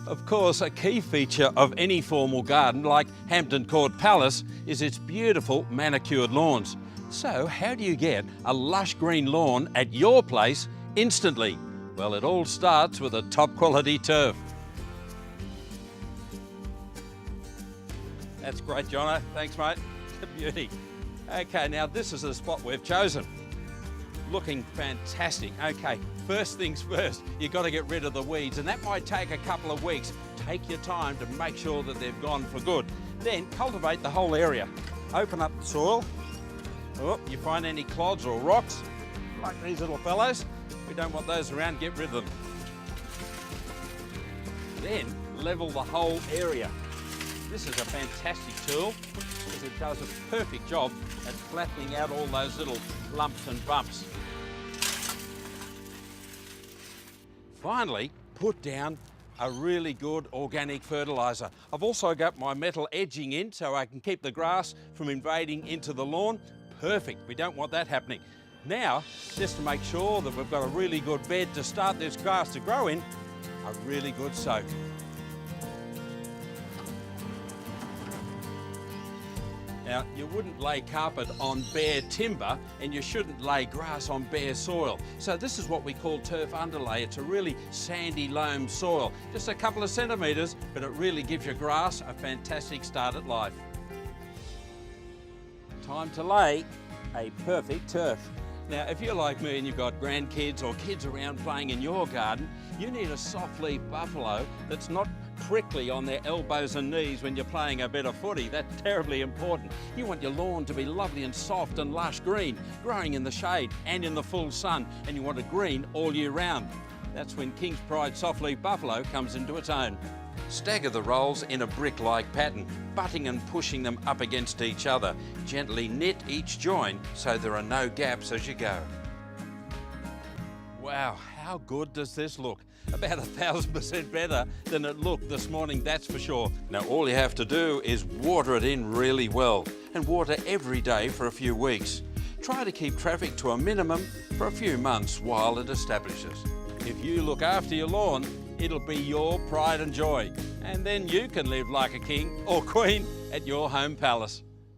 Of course, a key feature of any formal garden like Hampton Court Palace is its beautiful manicured lawns. So how do you get a lush green lawn at your place instantly? Well, it all starts with a top quality turf. That's great, Jono. Thanks, mate. Beauty. Okay, now this is the spot we've chosen. Looking fantastic. Okay, first things first, you've got to get rid of the weeds, and that might take a couple of weeks. Take your time to make sure that they've gone for good. Then cultivate the whole area. Open up the soil. Oh, you find any clods or rocks, like these little fellows, we don't want those around, get rid of them. Then level the whole area. This is a fantastic tool because it does a perfect job at flattening out all those little lumps and bumps. Finally, put down a really good organic fertiliser. I've also got my metal edging in so I can keep the grass from invading into the lawn. Perfect, we don't want that happening. Now, just to make sure that we've got a really good bed to start this grass to grow in, a really good soak. Now, you wouldn't lay carpet on bare timber and you shouldn't lay grass on bare soil. So this is what we call turf underlay. It's a really sandy loam soil, just a couple of centimetres, but it really gives your grass a fantastic start at life. Time to lay a perfect turf. Now, if you're like me and you've got grandkids or kids around playing in your garden, you need a soft leaf buffalo that's not prickly on their elbows and knees when you're playing a bit of footy. That's terribly important. You want your lawn to be lovely and soft and lush green, growing in the shade and in the full sun, and you want it green all year round. That's when King's Pride Soft Leaf Buffalo comes into its own. Stagger the rolls in a brick-like pattern, butting and pushing them up against each other. Gently knit each join so there are no gaps as you go. Wow, how good does this look? About 1,000% better than it looked this morning, that's for sure. Now all you have to do is water it in really well, and water every day for a few weeks. Try to keep traffic to a minimum for a few months while it establishes. If you look after your lawn, it'll be your pride and joy, and then you can live like a king or queen at your home palace.